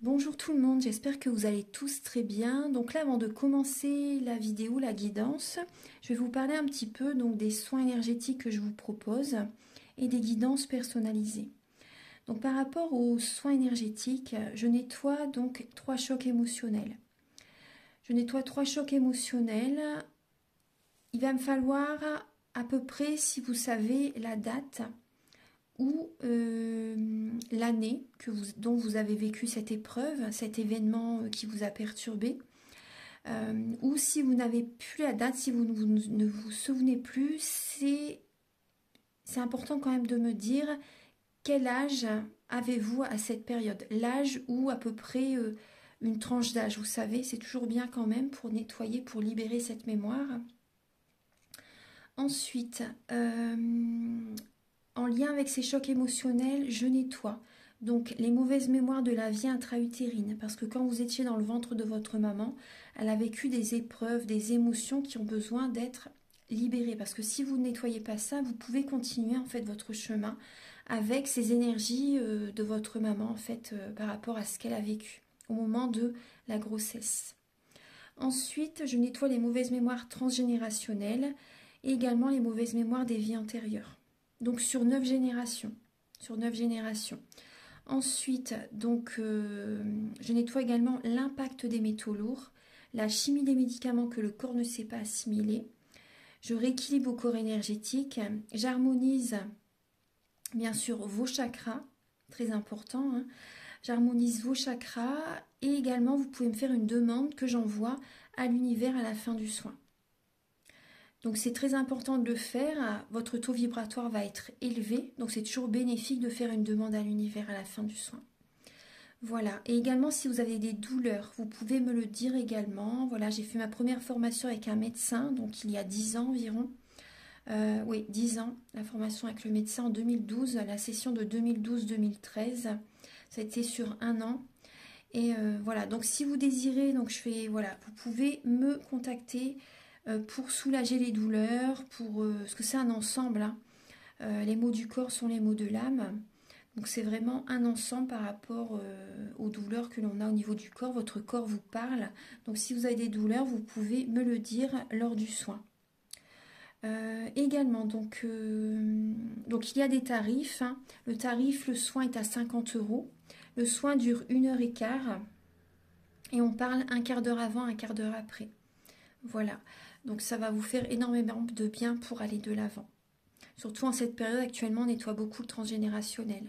Bonjour tout le monde, j'espère que vous allez tous très bien. Donc là, avant de commencer la vidéo, la guidance, je vais vous parler un petit peu des soins énergétiques que je vous propose et des guidances personnalisées. Donc par rapport aux soins énergétiques, je nettoie donc 3 chocs émotionnels. Je nettoie 3 chocs émotionnels. Il va me falloir à peu près, si vous savez la date, ou l'année dont vous avez vécu cette épreuve, cet événement qui vous a perturbé, ou si vous n'avez plus la date, si vous ne vous souvenez plus, c'est important quand même de me dire quel âge avez-vous à cette période, l'âge ou à peu près une tranche d'âge, vous savez, c'est toujours bien quand même pour nettoyer, pour libérer cette mémoire. Ensuite, en lien avec ces chocs émotionnels, je nettoie donc les mauvaises mémoires de la vie intra-utérine, parce que quand vous étiez dans le ventre de votre maman, elle a vécu des épreuves, des émotions qui ont besoin d'être libérées, parce que si vous ne nettoyez pas ça, vous pouvez continuer en fait votre chemin avec ces énergies de votre maman en fait par rapport à ce qu'elle a vécu au moment de la grossesse. Ensuite, je nettoie les mauvaises mémoires transgénérationnelles et également les mauvaises mémoires des vies antérieures. Donc sur 9 générations. Sur 9 générations. Ensuite, je nettoie également l'impact des métaux lourds, la chimie des médicaments que le corps ne sait pas assimiler. Je rééquilibre vos corps énergétiques. J'harmonise bien sûr vos chakras, très important. J'harmonise vos chakras et également vous pouvez me faire une demande que j'envoie à l'univers à la fin du soin. Donc c'est très important de le faire, votre taux vibratoire va être élevé, donc c'est toujours bénéfique de faire une demande à l'univers à la fin du soin. Voilà, et également si vous avez des douleurs, vous pouvez me le dire également. Voilà, j'ai fait ma première formation avec un médecin, donc il y a 10 ans environ. Oui, 10 ans, la formation avec le médecin en 2012, la session de 2012-2013, ça a été sur un an. Et voilà, donc si vous désirez, voilà, vous pouvez me contacter pour soulager les douleurs, parce que c'est un ensemble, hein. Les maux du corps sont les maux de l'âme. Donc c'est vraiment un ensemble par rapport aux douleurs que l'on a au niveau du corps. Votre corps vous parle. Donc si vous avez des douleurs, vous pouvez me le dire lors du soin. Également, il y a des tarifs, hein. Le tarif, le soin est à 50 €. Le soin dure 1h15 et on parle un quart d'heure avant, un quart d'heure après. Voilà, donc ça va vous faire énormément de bien pour aller de l'avant. Surtout en cette période, actuellement, on nettoie beaucoup le transgénérationnel.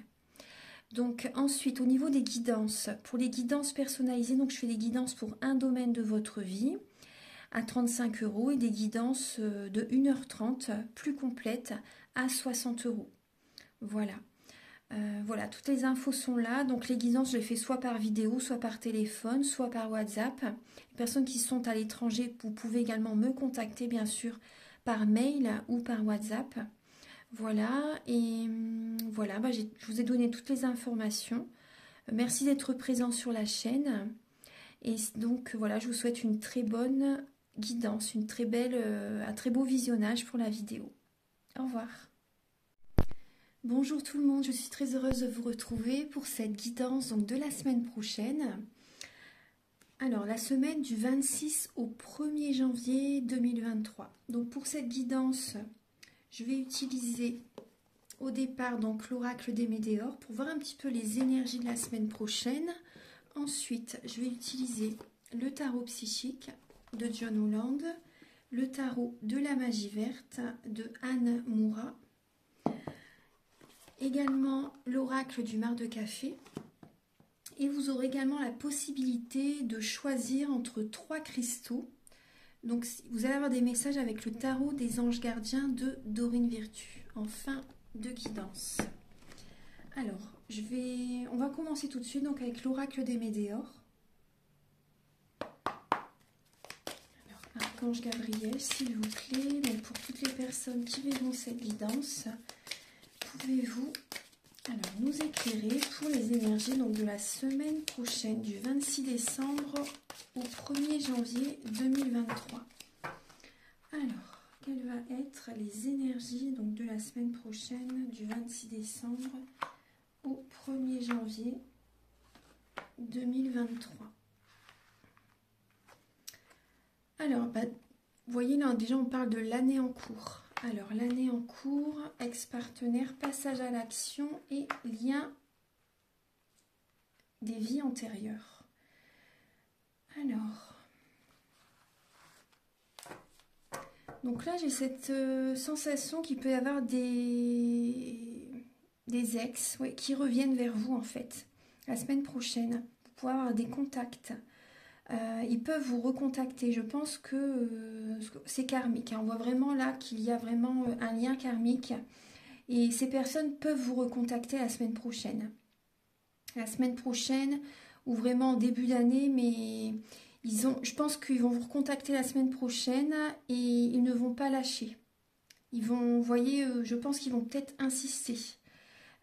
Donc ensuite, au niveau des guidances, pour les guidances personnalisées, donc je fais des guidances pour un domaine de votre vie à 35 € et des guidances de 1h30 plus complètes à 60 €. Voilà. Voilà, toutes les infos sont là. Donc les guidances, je les fais soit par vidéo, soit par téléphone, soit par WhatsApp. Les personnes qui sont à l'étranger, vous pouvez également me contacter, bien sûr, par mail ou par WhatsApp. Voilà, et voilà, je vous ai donné toutes les informations. Merci d'être présent sur la chaîne. Et donc voilà, je vous souhaite une très bonne guidance, un très beau visionnage pour la vidéo. Au revoir. Bonjour tout le monde, je suis très heureuse de vous retrouver pour cette guidance de la semaine prochaine. Alors la semaine du 26 au 1er janvier 2023. Donc pour cette guidance, je vais utiliser au départ l'oracle des Médéors pour voir un petit peu les énergies de la semaine prochaine. Ensuite, je vais utiliser le tarot psychique de John Holland, le tarot de la magie verte de Anne Moura, également l'oracle du mar de café. Et vous aurez également la possibilité de choisir entre 3 cristaux. Donc vous allez avoir des messages avec le tarot des anges gardiens de Dorine Virtue en fin de guidance. Alors, on va commencer tout de suite avec l'oracle des Médéors. Alors, Archange Gabriel, s'il vous plaît, donc pour toutes les personnes qui verront cette guidance, pouvez-vous nous éclairer pour les énergies de la semaine prochaine, du 26 décembre au 1er janvier 2023. Alors, quelles vont être les énergies de la semaine prochaine, du 26 décembre au 1er janvier 2023. Alors, bah, vous voyez là, déjà on parle de l'année en cours. Alors, l'année en cours, ex-partenaire, passage à l'action et lien des vies antérieures. Alors, donc là j'ai cette sensation qu'il peut y avoir des ex, ouais, qui reviennent vers vous en fait. La semaine prochaine, vous pouvez avoir des contacts. Ils peuvent vous recontacter. Je pense que c'est karmique, hein. On voit vraiment là qu'il y a vraiment un lien karmique. Et ces personnes peuvent vous recontacter la semaine prochaine. La semaine prochaine, ou vraiment en début d'année, mais je pense qu'ils vont vous recontacter la semaine prochaine et ils ne vont pas lâcher. Ils vont, vous voyez, je pense qu'ils vont peut-être insister.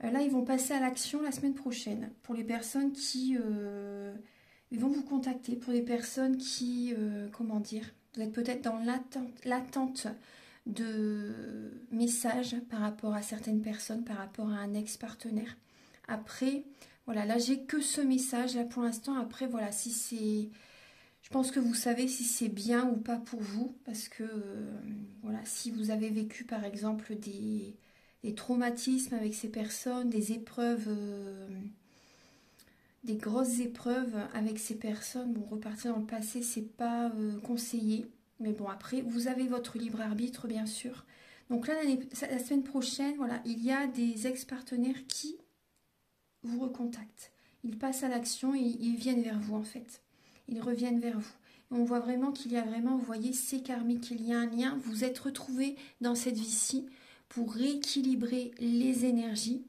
Là, ils vont passer à l'action la semaine prochaine. Pour les personnes qui... ils vont vous contacter. Pour les personnes qui... comment dire, vous êtes peut-être dans l'attente de messages par rapport à certaines personnes, par rapport à un ex-partenaire. Après, voilà, là, j'ai que ce message, là, pour l'instant. Après, voilà, si c'est... Je pense que vous savez si c'est bien ou pas pour vous. Parce que, voilà, si vous avez vécu, par exemple, des traumatismes avec ces personnes, des épreuves, des grosses épreuves avec ces personnes. Bon, repartir dans le passé, c'est pas conseillé. Mais bon, après, vous avez votre libre arbitre, bien sûr. Donc là, la semaine prochaine, voilà, il y a des ex-partenaires qui vous recontactent. Ils passent à l'action et ils viennent vers vous, en fait. Ils reviennent vers vous. Et on voit vraiment qu'il y a vraiment, vous voyez, c'est karmique, il y a un lien. Vous êtes retrouvés dans cette vie-ci pour rééquilibrer les énergies.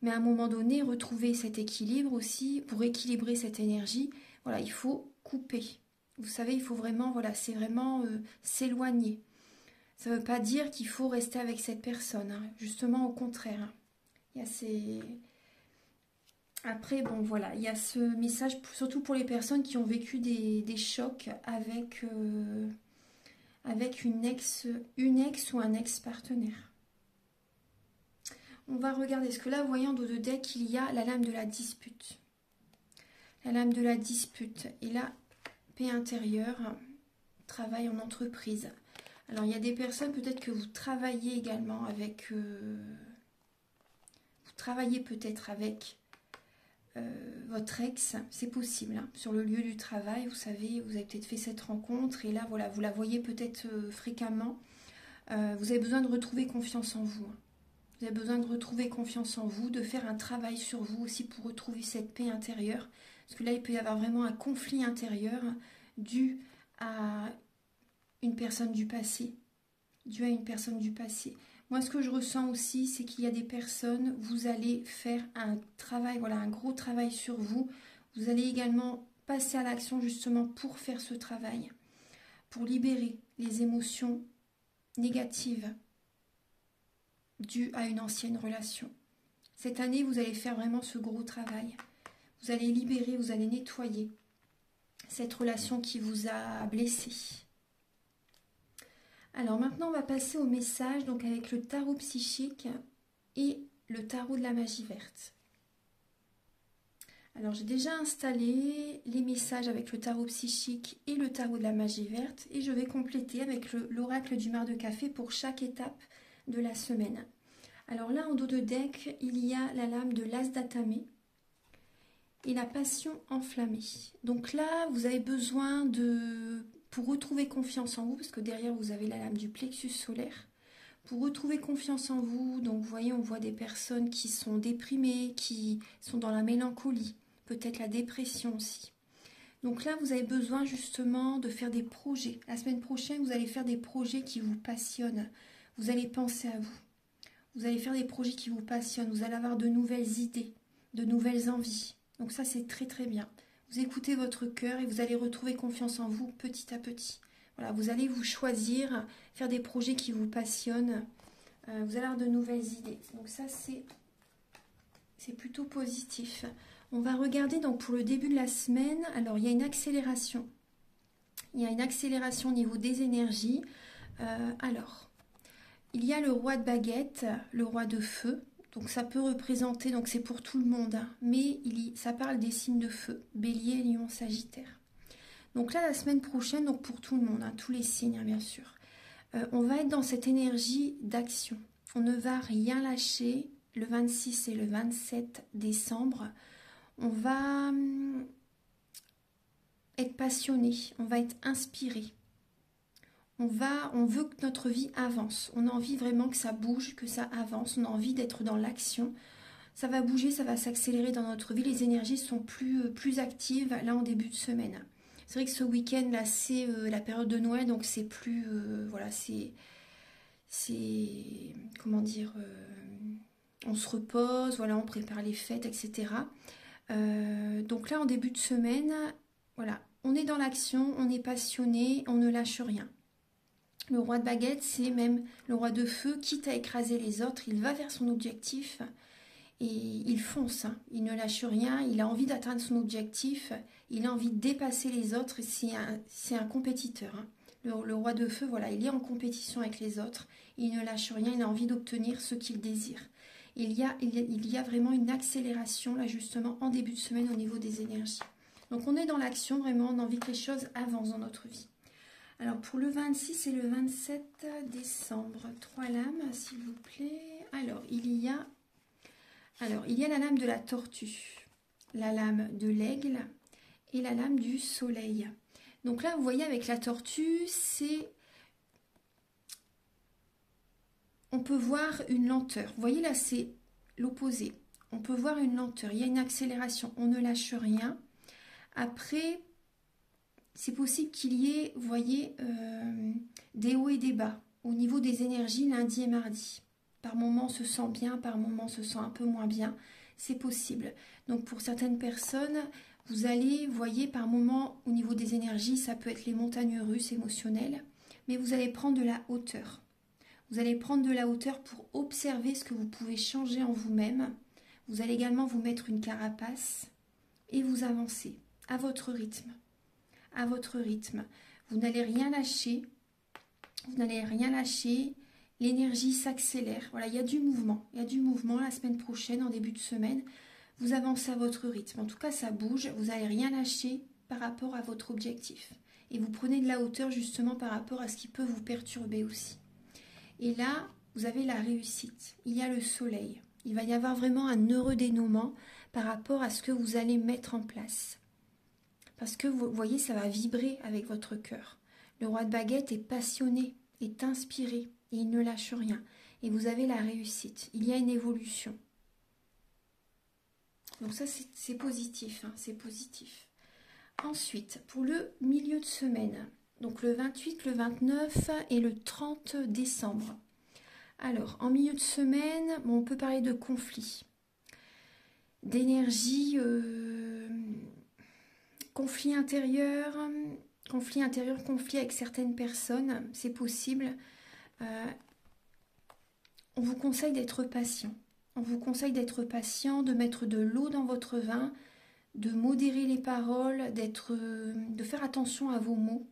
Mais à un moment donné, retrouver cet équilibre aussi, pour équilibrer cette énergie, voilà, il faut couper. Vous savez, il faut vraiment, voilà, c'est vraiment s'éloigner. Ça ne veut pas dire qu'il faut rester avec cette personne, hein. Justement, au contraire, hein. Il y a ces... Après, bon, voilà, il y a ce message, surtout pour les personnes qui ont vécu des chocs avec une ex ou un ex-partenaire. On va regarder, parce que là, vous voyez en dos de deck, il y a la lame de la dispute. La lame de la dispute. Et là, paix intérieure, travail en entreprise. Alors, il y a des personnes, peut-être que vous travaillez également avec... vous travaillez peut-être avec votre ex, c'est possible, hein. Sur le lieu du travail, vous savez, vous avez peut-être fait cette rencontre, et là, voilà, vous la voyez peut-être fréquemment. Vous avez besoin de retrouver confiance en vous, hein. Vous avez besoin de retrouver confiance en vous, de faire un travail sur vous aussi pour retrouver cette paix intérieure. Parce que là, il peut y avoir vraiment un conflit intérieur dû à une personne du passé. Dû à une personne du passé. Moi, ce que je ressens aussi, c'est qu'il y a des personnes, vous allez faire un travail, voilà, un gros travail sur vous. Vous allez également passer à l'action justement pour faire ce travail. Pour libérer les émotions négatives dû à une ancienne relation. Cette année, vous allez faire vraiment ce gros travail. Vous allez libérer, vous allez nettoyer cette relation qui vous a blessé. Alors maintenant, on va passer au message, donc avec le tarot psychique et le tarot de la magie verte. Alors j'ai déjà installé les messages avec le tarot psychique et le tarot de la magie verte, et je vais compléter avec l'oracle du mar de café pour chaque étape de la semaine. Alors là, en dos de deck, il y a la lame de l'as d'atamé et la passion enflammée. Donc là, vous avez besoin pour retrouver confiance en vous, parce que derrière, vous avez la lame du plexus solaire. Pour retrouver confiance en vous, donc vous voyez, on voit des personnes qui sont déprimées, qui sont dans la mélancolie, peut-être la dépression aussi. Donc là, vous avez besoin justement de faire des projets. La semaine prochaine, vous allez faire des projets qui vous passionnent. Vous allez penser à vous. Vous allez faire des projets qui vous passionnent. Vous allez avoir de nouvelles idées, de nouvelles envies. Donc ça, c'est très très bien. Vous écoutez votre cœur et vous allez retrouver confiance en vous petit à petit. Voilà, vous allez vous choisir, faire des projets qui vous passionnent. Vous allez avoir de nouvelles idées. Donc ça, c'est plutôt positif. On va regarder donc pour le début de la semaine. Alors, il y a une accélération. Il y a une accélération au niveau des énergies. Alors, il y a le roi de baguette, le roi de feu. Donc ça peut représenter, donc c'est pour tout le monde, hein, mais ça parle des signes de feu, Bélier, Lion, Sagittaire. Donc là, la semaine prochaine, donc pour tout le monde, hein, tous les signes, hein, bien sûr, on va être dans cette énergie d'action. On ne va rien lâcher le 26 et le 27 décembre. On va être passionné, on va être inspiré. On veut que notre vie avance. On a envie vraiment que ça bouge, que ça avance. On a envie d'être dans l'action. Ça va bouger, ça va s'accélérer dans notre vie. Les énergies sont plus actives là en début de semaine. C'est vrai que ce week-end là, c'est la période de Noël, donc c'est plus, voilà, c'est, comment dire, on se repose, voilà, on prépare les fêtes, etc. Donc là en début de semaine, voilà, on est dans l'action, on est passionné, on ne lâche rien. Le roi de baguette, c'est même le roi de feu, quitte à écraser les autres, il va vers son objectif et il fonce, hein. Il ne lâche rien, il a envie d'atteindre son objectif, il a envie de dépasser les autres, c'est un compétiteur, hein. Le roi de feu, voilà, il est en compétition avec les autres, il ne lâche rien, il a envie d'obtenir ce qu'il désire. Il y a vraiment une accélération, là justement, en début de semaine au niveau des énergies. Donc on est dans l'action, vraiment, on a envie que les choses avancent dans notre vie. Alors pour le 26 et le 27 décembre, 3 lames s'il vous plaît. Alors il y a la lame de la tortue, la lame de l'aigle et la lame du soleil. Donc là vous voyez avec la tortue, on peut voir une lenteur. Vous voyez là c'est l'opposé. On peut voir une lenteur, il y a une accélération, on ne lâche rien. Après, c'est possible qu'il y ait, vous voyez, des hauts et des bas au niveau des énergies lundi et mardi. Par moments, on se sent bien, par moments, on se sent un peu moins bien. C'est possible. Donc, pour certaines personnes, vous allez, vous voyez, par moments, au niveau des énergies, ça peut être les montagnes russes émotionnelles, mais vous allez prendre de la hauteur. Vous allez prendre de la hauteur pour observer ce que vous pouvez changer en vous-même. Vous allez également vous mettre une carapace et vous avancer à votre rythme. À votre rythme. Vous n'allez rien lâcher. Vous n'allez rien lâcher. L'énergie s'accélère. Voilà, il y a du mouvement. Il y a du mouvement la semaine prochaine, en début de semaine. Vous avancez à votre rythme. En tout cas, ça bouge. Vous n'allez rien lâcher par rapport à votre objectif. Et vous prenez de la hauteur justement par rapport à ce qui peut vous perturber aussi. Et là, vous avez la réussite. Il y a le soleil. Il va y avoir vraiment un heureux dénouement par rapport à ce que vous allez mettre en place. Parce que vous voyez, ça va vibrer avec votre cœur. Le roi de baguette est passionné, est inspiré, et il ne lâche rien. Et vous avez la réussite. Il y a une évolution. Donc ça, c'est positif, hein, c'est positif. Ensuite, pour le milieu de semaine, donc le 28, le 29 et le 30 décembre. Alors, en milieu de semaine, bon, on peut parler de conflit, d'énergie... conflit intérieur, conflit avec certaines personnes, c'est possible. On vous conseille d'être patient. On vous conseille d'être patient, de mettre de l'eau dans votre vin, de modérer les paroles, de faire attention à vos mots.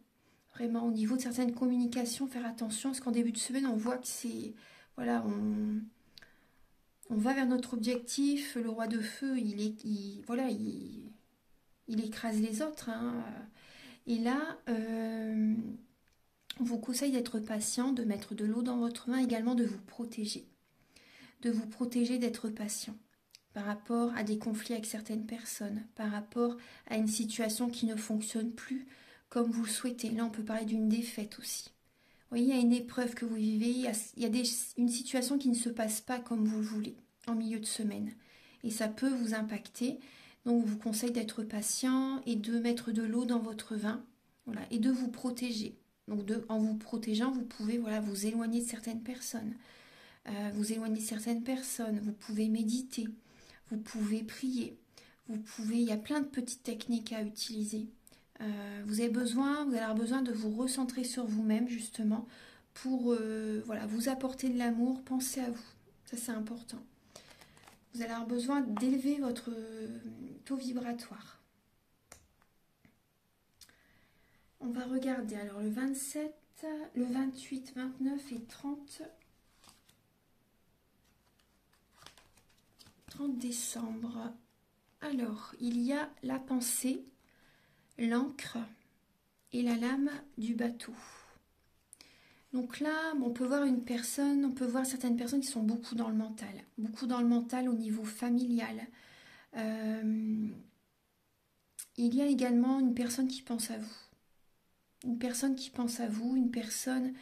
Vraiment, au niveau de certaines communications, faire attention, parce qu'en début de semaine, on voit que c'est... Voilà, on va vers notre objectif. Le roi de feu, il écrase les autres, hein. Et là, on vous conseille d'être patient, de mettre de l'eau dans votre main, également de vous protéger. De vous protéger, d'être patient par rapport à des conflits avec certaines personnes, par rapport à une situation qui ne fonctionne plus comme vous le souhaitez. Là, on peut parler d'une défaite aussi. Vous voyez, il y a une épreuve que vous vivez, il y a une situation qui ne se passe pas comme vous le voulez en milieu de semaine. Et ça peut vous impacter. Donc, je vous conseille d'être patient et de mettre de l'eau dans votre vin, voilà, et de vous protéger. Donc, en vous protégeant, vous pouvez vous éloigner de certaines personnes. Vous pouvez méditer, vous pouvez prier, il y a plein de petites techniques à utiliser. Vous allez avoir besoin de vous recentrer sur vous-même, justement, pour vous apporter de l'amour, pensez à vous. Ça, c'est important. Vous allez avoir besoin d'élever votre taux vibratoire. On va regarder alors le 27, le 28, 29 et 30. 30 décembre. Alors, il y a la pensée, l'encre et la lame du bateau. Donc là, on peut voir une personne, on peut voir certaines personnes qui sont beaucoup dans le mental au niveau familial. Il y a également une personne qui pense à vous. Une personne qui pense à vous, une personne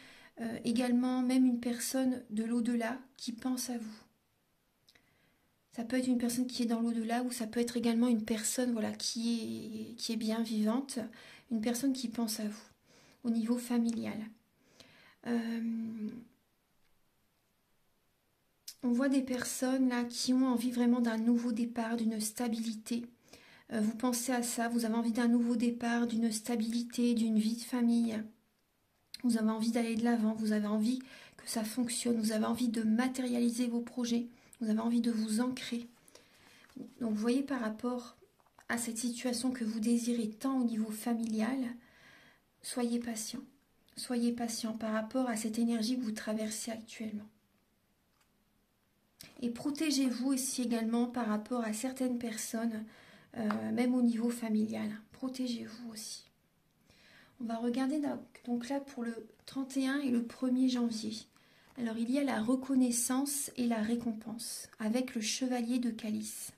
également, même une personne de l'au-delà qui pense à vous. Ça peut être une personne qui est dans l'au-delà ou ça peut être également une personne voilà, qui est bien vivante, une personne qui pense à vous au niveau familial. On voit des personnes là qui ont envie vraiment d'un nouveau départ, d'une stabilité. Vous pensez à ça, vous avez envie d'un nouveau départ, d'une stabilité, d'une vie de famille. Vous avez envie d'aller de l'avant, vous avez envie que ça fonctionne, vous avez envie de matérialiser vos projets, vous avez envie de vous ancrer. Donc vous voyez par rapport à cette situation que vous désirez tant au niveau familial, soyez patient. Soyez patient par rapport à cette énergie que vous traversez actuellement. Et protégez-vous aussi également par rapport à certaines personnes, même au niveau familial. Protégez-vous aussi. On va regarder donc là pour le 31 et le 1er janvier. Alors il y a la reconnaissance et la récompense avec le chevalier de calice.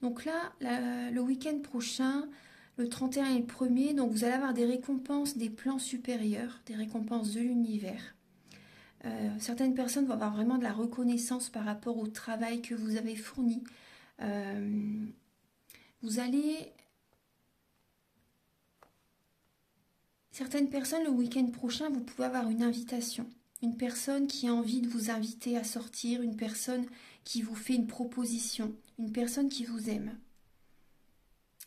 Donc là, le week-end prochain, le 31 et le 1er, donc vous allez avoir des récompenses des plans supérieurs, des récompenses de l'univers. Certaines personnes vont avoir vraiment de la reconnaissance par rapport au travail que vous avez fourni. Vous allez... Certaines personnes, le week-end prochain, vous pouvez avoir une invitation. Une personne qui a envie de vous inviter à sortir, une personne qui vous fait une proposition, une personne qui vous aime.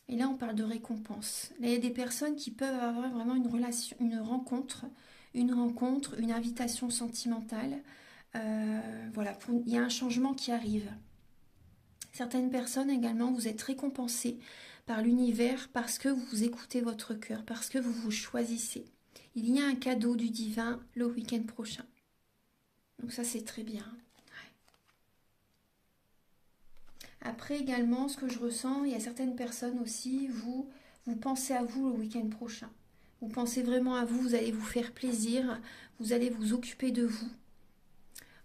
Et là, on parle de récompense. Là, il y a des personnes qui peuvent avoir vraiment une relation, une rencontre, une invitation sentimentale. Voilà, il y a un changement qui arrive. Certaines personnes également, vous êtes récompensées par l'univers parce que vous écoutez votre cœur, parce que vous vous choisissez. Il y a un cadeau du divin le week-end prochain. Donc ça, c'est très bien. Après également, ce que je ressens, il y a certaines personnes aussi, vous pensez à vous le week-end prochain. Vous pensez vraiment à vous, vous allez vous faire plaisir, vous allez vous occuper de vous.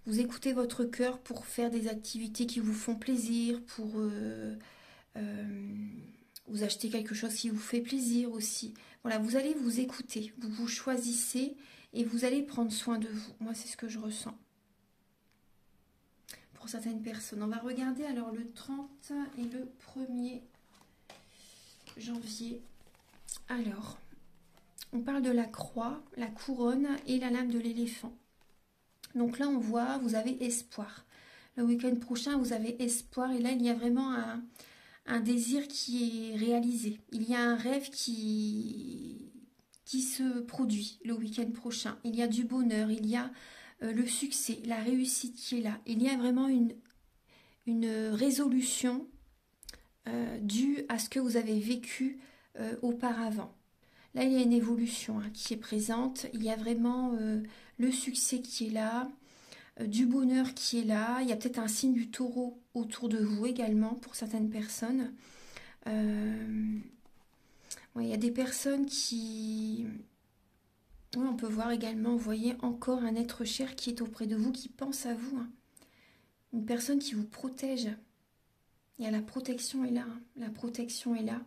Vous écoutez votre cœur pour faire des activités qui vous font plaisir, pour vous acheter quelque chose qui vous fait plaisir aussi. Voilà, vous allez vous écouter, vous vous choisissez et vous allez prendre soin de vous. Moi, c'est ce que je ressens. Pour certaines personnes. On va regarder alors le 30 et le 1er janvier. Alors, on parle de la croix, la couronne et la lame de l'éléphant. Donc là, on voit, vous avez espoir. Le week-end prochain, vous avez espoir. Et là, il y a vraiment un désir qui est réalisé. Il y a un rêve qui se produit le week-end prochain. Il y a du bonheur, il y a le succès, la réussite qui est là. Il y a vraiment une résolution due à ce que vous avez vécu auparavant. Là, il y a une évolution qui est présente. Il y a vraiment le succès qui est là, du bonheur qui est là. Il y a peut-être un signe du taureau autour de vous également pour certaines personnes. Ouais, il y a des personnes qui... Oui, on peut voir également, vous voyez, encore un être cher qui est auprès de vous, qui pense à vous. Une personne qui vous protège. Il y a la protection est là. La protection est là.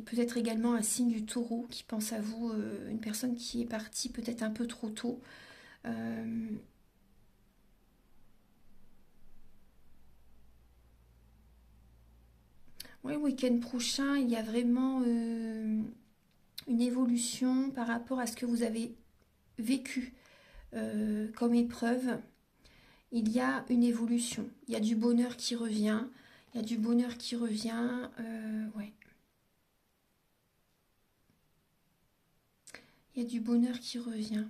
Peut-être également un signe du taureau qui pense à vous. Une personne qui est partie peut-être un peu trop tôt. Oui, le week-end prochain, il y a vraiment une évolution par rapport à ce que vous avez vécu comme épreuve. Il y a une évolution. Il y a du bonheur qui revient. Il y a du bonheur qui revient. Ouais. Il y a du bonheur qui revient.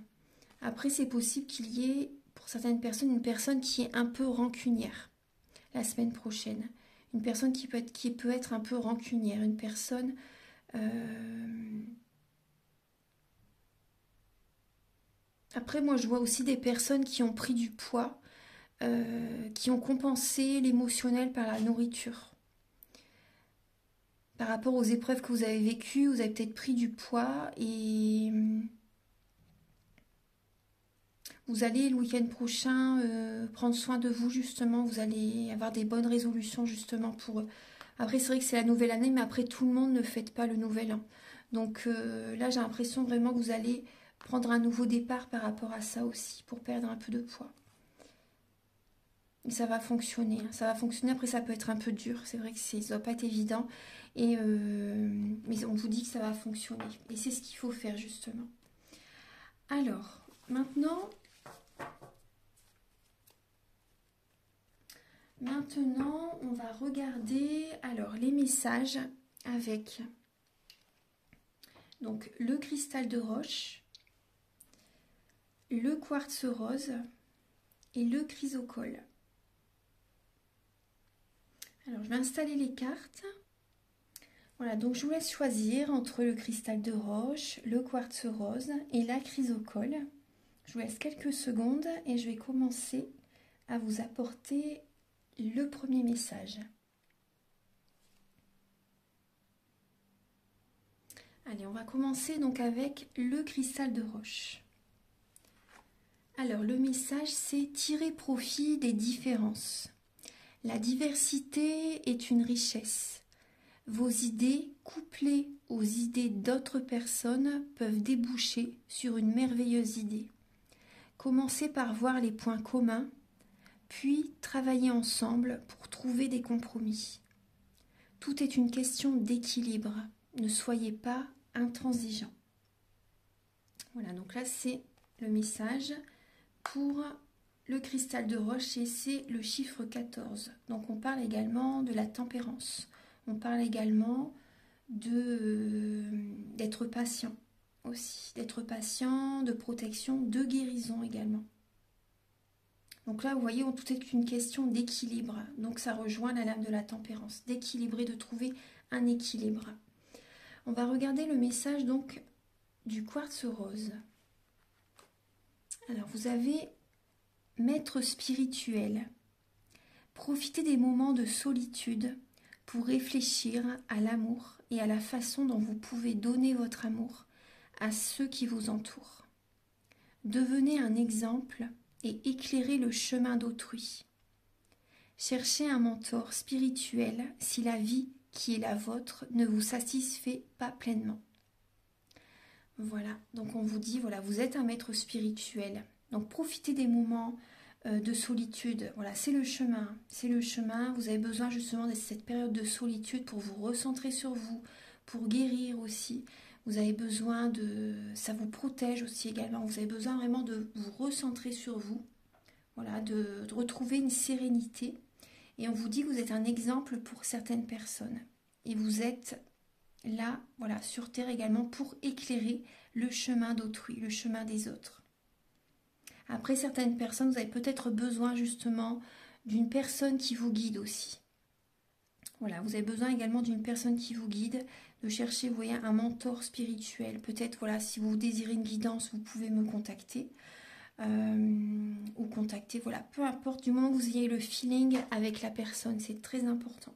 Après, c'est possible qu'il y ait, pour certaines personnes, une personne qui est un peu rancunière la semaine prochaine. Une personne qui peut être un peu rancunière. Une personne... Après, moi, je vois aussi des personnes qui ont pris du poids, qui ont compensé l'émotionnel par la nourriture. Par rapport aux épreuves que vous avez vécues, vous avez peut-être pris du poids et vous allez le week-end prochain prendre soin de vous justement. Vous allez avoir des bonnes résolutions justement pour... Après, c'est vrai que c'est la nouvelle année, mais après, tout le monde ne fête pas le nouvel an. Donc là, j'ai l'impression vraiment que vous allez prendre un nouveau départ par rapport à ça aussi, pour perdre un peu de poids. Et ça va fonctionner, hein. Ça va fonctionner. Après, ça peut être un peu dur. C'est vrai que ça ne doit pas être évident. Mais on vous dit que ça va fonctionner. Et c'est ce qu'il faut faire, justement. Alors, maintenant, on va regarder alors, les messages avec donc, le cristal de roche, le quartz rose et le chrysocole. Alors, je vais installer les cartes. Voilà, donc je vous laisse choisir entre le cristal de roche, le quartz rose et la chrysocole. Je vous laisse quelques secondes et je vais commencer à vous apporter le premier message. Allez, on va commencer donc avec le cristal de roche. Alors, le message, c'est tirer profit des différences. La diversité est une richesse. Vos idées, couplées aux idées d'autres personnes, peuvent déboucher sur une merveilleuse idée. Commencez par voir les points communs, puis travaillez ensemble pour trouver des compromis. Tout est une question d'équilibre. Ne soyez pas intransigeants. Voilà, donc là c'est le message pour le cristal de roche et c'est le chiffre 14. Donc on parle également de la tempérance. On parle également d'être patient aussi, d'être patient, de protection, de guérison également. Donc là, vous voyez, tout est une question d'équilibre. Donc ça rejoint la lame de la tempérance, d'équilibrer, de trouver un équilibre. On va regarder le message donc du quartz rose. Alors vous avez maître spirituel. Profitez des moments de solitude pour réfléchir à l'amour et à la façon dont vous pouvez donner votre amour à ceux qui vous entourent. Devenez un exemple et éclairez le chemin d'autrui. Cherchez un mentor spirituel si la vie qui est la vôtre ne vous satisfait pas pleinement. Voilà, donc on vous dit, voilà, vous êtes un maître spirituel. Donc profitez des moments de solitude. Voilà, c'est le chemin. C'est le chemin. Vous avez besoin justement de cette période de solitude pour vous recentrer sur vous, pour guérir aussi. Vous avez besoin de... Ça vous protège aussi également. Vous avez besoin vraiment de vous recentrer sur vous. Voilà, de retrouver une sérénité. Et on vous dit que vous êtes un exemple pour certaines personnes. Et vous êtes là, voilà, sur Terre également pour éclairer le chemin d'autrui, le chemin des autres. Après, certaines personnes, vous avez peut-être besoin justement d'une personne qui vous guide aussi. Voilà, vous avez besoin également d'une personne qui vous guide, de chercher, vous voyez, un mentor spirituel. Peut-être, voilà, si vous désirez une guidance, vous pouvez me contacter. Ou contacter, voilà, peu importe, du moment que vous ayez le feeling avec la personne, c'est très important.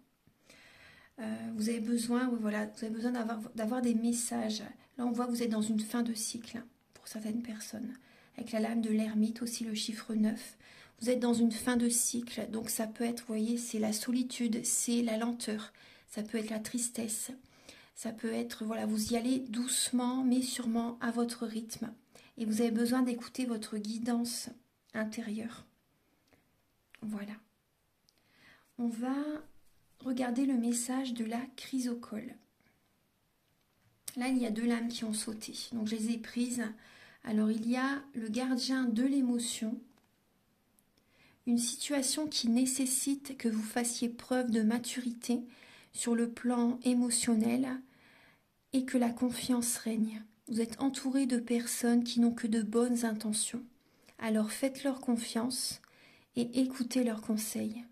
Vous avez besoin, voilà, vous avez besoin d'avoir des messages. Là, on voit que vous êtes dans une fin de cycle pour certaines personnes. Avec la lame de l'ermite, aussi le chiffre 9. Vous êtes dans une fin de cycle, donc ça peut être, vous voyez, c'est la solitude, c'est la lenteur, ça peut être la tristesse, ça peut être, voilà, vous y allez doucement, mais sûrement à votre rythme. Et vous avez besoin d'écouter votre guidance intérieure. Voilà. On va regarder le message de la chrysocole. Là, il y a deux lames qui ont sauté, donc je les ai prises. Alors, il y a le gardien de l'émotion, une situation qui nécessite que vous fassiez preuve de maturité sur le plan émotionnel et que la confiance règne. Vous êtes entouré de personnes qui n'ont que de bonnes intentions. Alors faites-leur confiance et écoutez leurs conseils.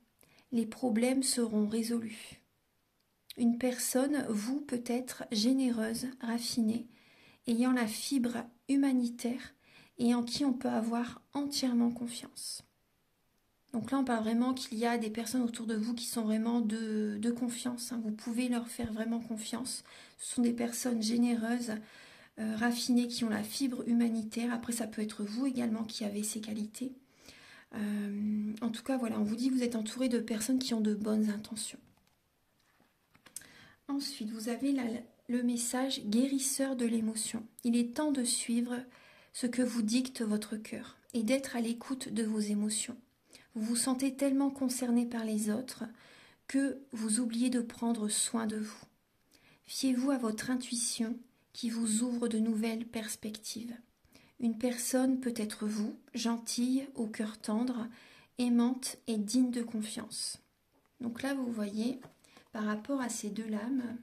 Les problèmes seront résolus. Une personne, vous peut-être généreuse, raffinée, ayant la fibre humanitaire et en qui on peut avoir entièrement confiance. Donc là, on parle vraiment qu'il y a des personnes autour de vous qui sont vraiment de confiance. Vous pouvez leur faire vraiment confiance. Ce sont des personnes généreuses, raffinées, qui ont la fibre humanitaire. Après, ça peut être vous également qui avez ces qualités. En tout cas, voilà, on vous dit que vous êtes entouré de personnes qui ont de bonnes intentions. Ensuite, vous avez le message guérisseur de l'émotion. Il est temps de suivre ce que vous dicte votre cœur et d'être à l'écoute de vos émotions. Vous vous sentez tellement concerné par les autres que vous oubliez de prendre soin de vous. Fiez-vous à votre intuition qui vous ouvre de nouvelles perspectives. Une personne peut être vous, gentille, au cœur tendre, aimante et digne de confiance. Donc là, vous voyez, par rapport à ces deux lames,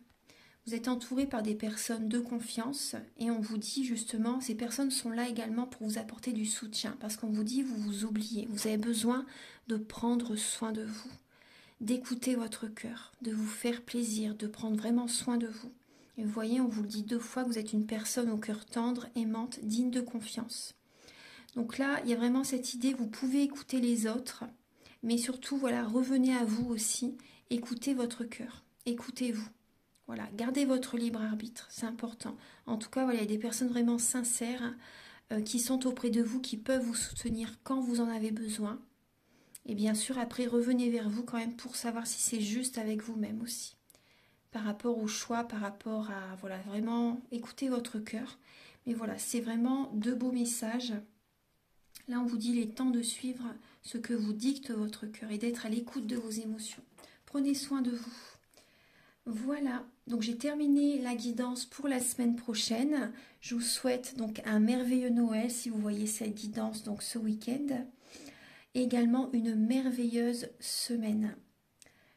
vous êtes entouré par des personnes de confiance et on vous dit justement, ces personnes sont là également pour vous apporter du soutien parce qu'on vous dit, vous vous oubliez, vous avez besoin de prendre soin de vous, d'écouter votre cœur, de vous faire plaisir, de prendre vraiment soin de vous. Et vous voyez, on vous le dit 2 fois que vous êtes une personne au cœur tendre, aimante, digne de confiance. Donc là, il y a vraiment cette idée, vous pouvez écouter les autres, mais surtout, voilà, revenez à vous aussi, écoutez votre cœur, écoutez-vous. Voilà, gardez votre libre arbitre, c'est important. En tout cas, voilà, il y a des personnes vraiment sincères qui sont auprès de vous, qui peuvent vous soutenir quand vous en avez besoin. Et bien sûr, après, revenez vers vous quand même pour savoir si c'est juste avec vous-même aussi. Par rapport au choix, par rapport à, voilà, vraiment écoutez votre cœur. Mais voilà, c'est vraiment 2 beaux messages. Là, on vous dit il est temps de suivre ce que vous dicte votre cœur et d'être à l'écoute de vos émotions. Prenez soin de vous. Voilà, donc j'ai terminé la guidance pour la semaine prochaine. Je vous souhaite donc un merveilleux Noël si vous voyez cette guidance donc ce week-end. Et également une merveilleuse semaine.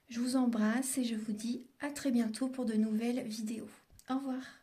Je vous embrasse et je vous dis à très bientôt pour de nouvelles vidéos. Au revoir.